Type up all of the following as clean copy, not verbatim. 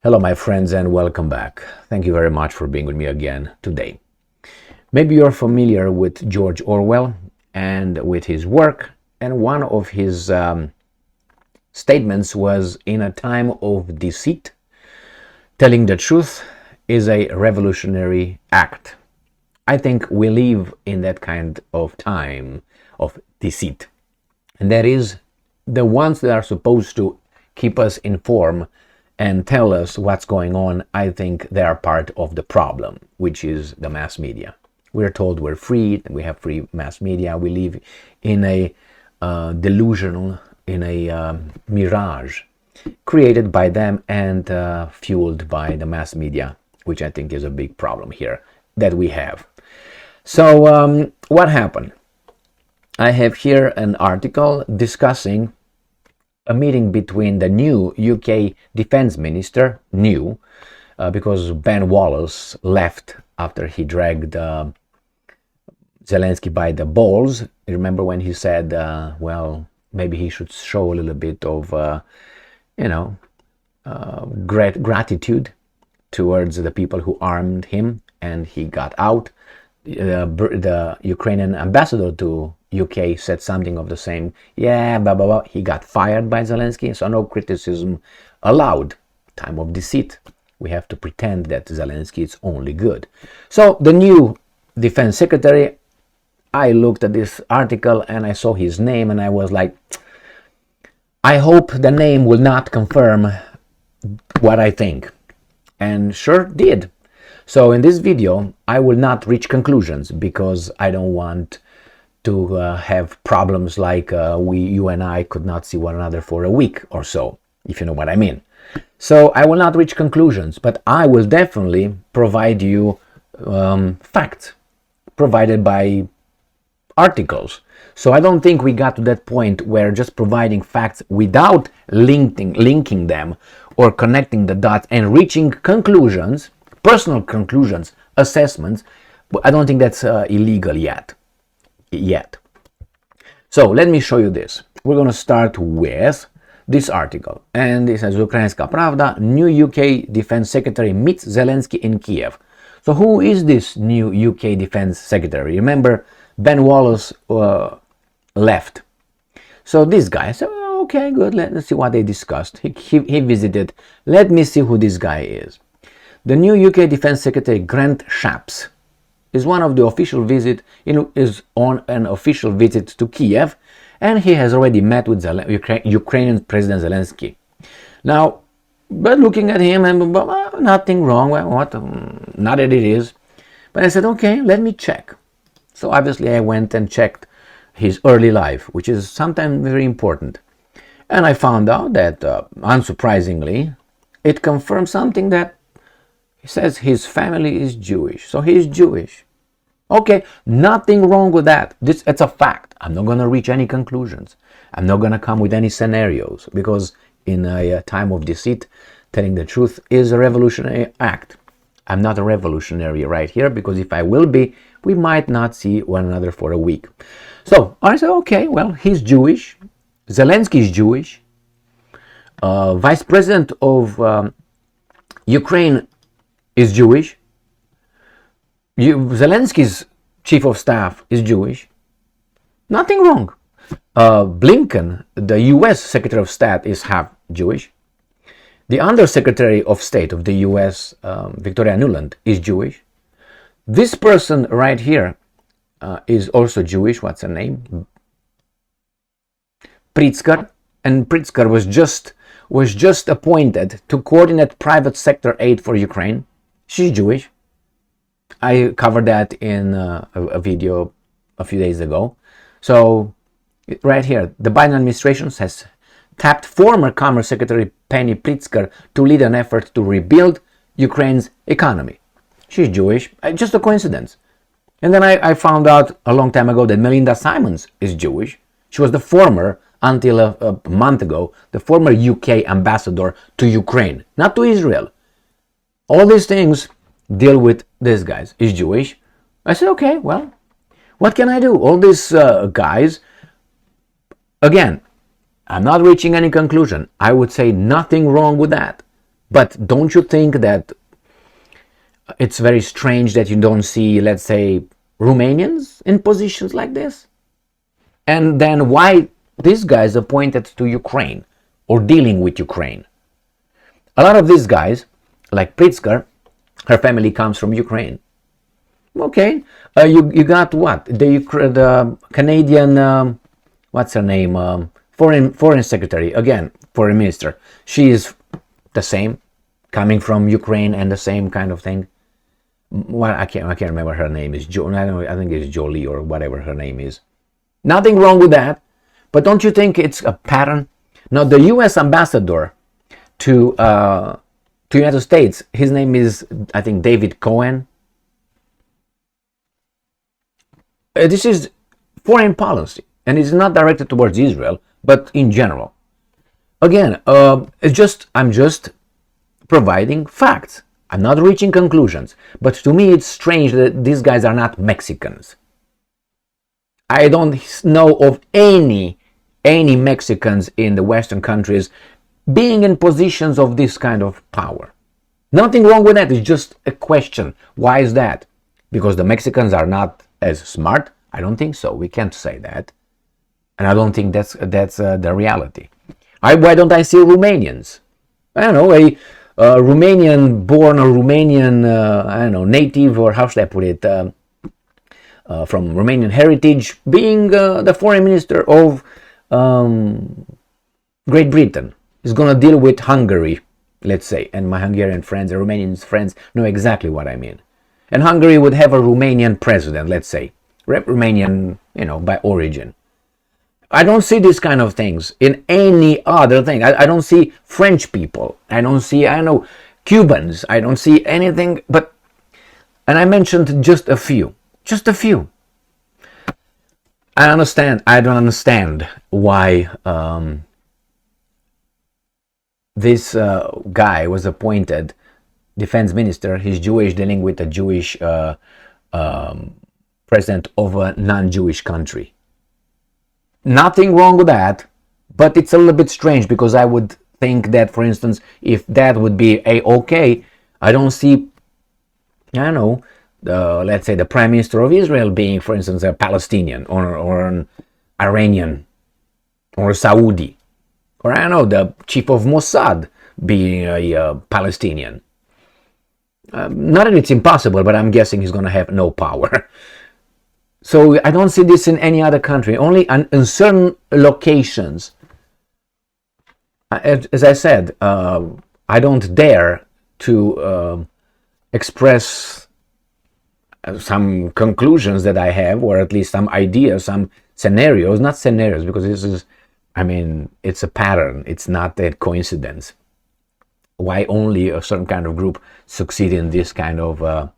Hello, my friends, and welcome back. Thank you very much for being with me again today. Maybe you're familiar with George Orwell and with his work, and one of his statements was, "In a time of deceit, telling the truth is a revolutionary act." I think we live in that kind of time of deceit, and that is the ones that are supposed to keep us informed and tell us what's going on. I think they are part of the problem, which is the mass media. We're told we're free, we have free mass media. We live in a delusional, in a mirage created by them and fueled by the mass media, which I think is a big problem here that we have. So what happened? I have here an article discussing a meeting between the new UK defense minister, because Ben Wallace left after he dragged Zelensky by the balls. You remember when he said, well, maybe he should show a little bit of, great gratitude towards the people who armed him, and he got out. The Ukrainian ambassador to UK said something of the same, blah, blah, blah. He got fired by Zelensky, so no criticism allowed. Time of deceit. We have to pretend that Zelensky is only good. So the new defense secretary, I looked at this article and I saw his name and I was like, I hope the name will not confirm what I think. And sure did. So in this video, I will not reach conclusions because I don't want to have problems like you and I could not see one another for a week or so, if you know what I mean. So I will not reach conclusions, but I will definitely provide you facts provided by articles. So I don't think we got to that point where just providing facts without linking them or connecting the dots and reaching conclusions, personal conclusions, assessments. I don't think that's illegal yet. So let me show you this. We're going to start with this article, and it says Ukrainska Pravda, new UK defense secretary meets Zelensky in Kiev. So who is this new UK defense secretary? Remember, Ben Wallace left. So this guy said, okay, good, let's see what they discussed. He visited. Let me see who this guy is. The new UK defense secretary, Grant Shapps, is on an official visit to Kiev, and he has already met with Ukrainian President Zelensky. Now, but looking at him, and nothing wrong. Well, what? Not that it is. But I said, okay, let me check. So obviously I went and checked his early life, which is sometimes very important. And I found out that, unsurprisingly, it confirms something that he says his family is Jewish, so he's Jewish. Okay, nothing wrong with that. It's a fact. I'm not going to reach any conclusions. I'm not going to come with any scenarios, because in a time of deceit, telling the truth is a revolutionary act. I'm not a revolutionary right here, because if I will be, we might not see one another for a week. So I said, okay, well, he's Jewish. Zelensky is Jewish. Vice President of Ukraine is Jewish. Zelensky's chief of staff is Jewish. Nothing wrong. Blinken, the US Secretary of State, is half Jewish. The Undersecretary of State of the US, Victoria Nuland, is Jewish. This person right here is also Jewish. What's her name? Pritzker. And Pritzker was just appointed to coordinate private sector aid for Ukraine. She's Jewish. I covered that in a video a few days ago. So right here, the Biden administration has tapped former Commerce Secretary Penny Pritzker to lead an effort to rebuild Ukraine's economy. She's Jewish. Just a coincidence. And then I found out a long time ago that Melinda Simons is Jewish. She was the former, until a month ago, the former UK ambassador to Ukraine, not to Israel. All these things deal with this guy. He's Jewish. I said, okay, well, what can I do? All these guys, again, I'm not reaching any conclusion. I would say nothing wrong with that. But don't you think that it's very strange that you don't see, let's say, Romanians in positions like this? And then why these guys appointed to Ukraine or dealing with Ukraine? A lot of these guys, like Pritzker, her family comes from Ukraine. Okay, you got what? The Canadian, what's her name? Foreign secretary, again, foreign minister. She is the same, coming from Ukraine and the same kind of thing. Well, I can't remember her name. Is Jo? I don't know. I think it's Jolie or whatever her name is. Nothing wrong with that, but don't you think it's a pattern? Now, the U.S. ambassador to United States, his name is, I think, David Cohen. This is foreign policy, and it's not directed towards Israel, but in general. Again, I'm just providing facts. I'm not reaching conclusions, but to me it's strange that these guys are not Mexicans. I don't know of any Mexicans in the Western countries being in positions of this kind of power. Nothing wrong with that. It's just a question. Why is that? Because the Mexicans are not as smart? I don't think so. We can't say that, and I don't think that's the reality. Why don't I see Romanians? I don't know, a Romanian born or Romanian, I don't know, native, or how should I put it, from Romanian heritage, being the foreign minister of Great Britain. Is going to deal with Hungary, let's say, and my Hungarian friends and Romanian friends know exactly what I mean. And Hungary would have a Romanian president, let's say, Romanian, by origin. I don't see these kind of things in any other thing. I don't see French people. I don't see, Cubans. I don't see anything but, and I mentioned just a few. I don't understand why this guy was appointed defense minister. He's Jewish, dealing with a Jewish president of a non-Jewish country. Nothing wrong with that, but it's a little bit strange, because I would think that, for instance, if that would be okay, I don't see, let's say the Prime Minister of Israel being, for instance, a Palestinian or an Iranian or a Saudi, or the Chief of Mossad being a Palestinian. Not that it's impossible, but I'm guessing he's going to have no power. So I don't see this in any other country, only in certain locations. As I said, I don't dare to express some conclusions that I have, or at least some ideas, some scenarios, not scenarios, because this is, it's a pattern, it's not a coincidence. Why only a certain kind of group succeed in this kind of...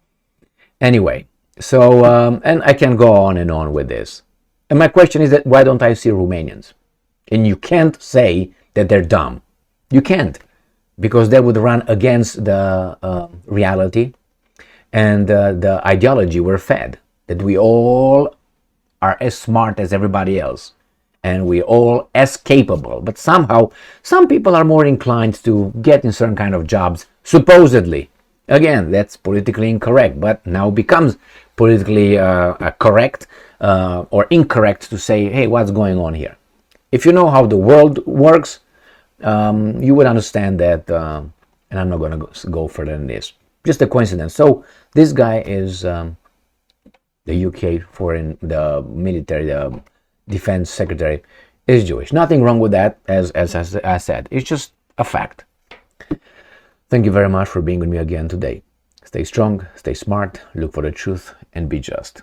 Anyway. So, and I can go on and on with this. And my question is that why don't I see Romanians? And you can't say that they're dumb. You can't, because that would run against the reality and the ideology we're fed, that we all are as smart as everybody else and we all as capable. But somehow, some people are more inclined to get in certain kind of jobs, supposedly. Again, that's politically incorrect, but now becomes politically correct or incorrect to say, hey, what's going on here? If you know how the world works, you would understand that, and I'm not going to go further than this. Just a coincidence. So this guy is the UK the military, the defense secretary, is Jewish. Nothing wrong with that, as I said. It's just a fact. Thank you very much for being with me again today. Stay strong, stay smart, look for the truth, and be just.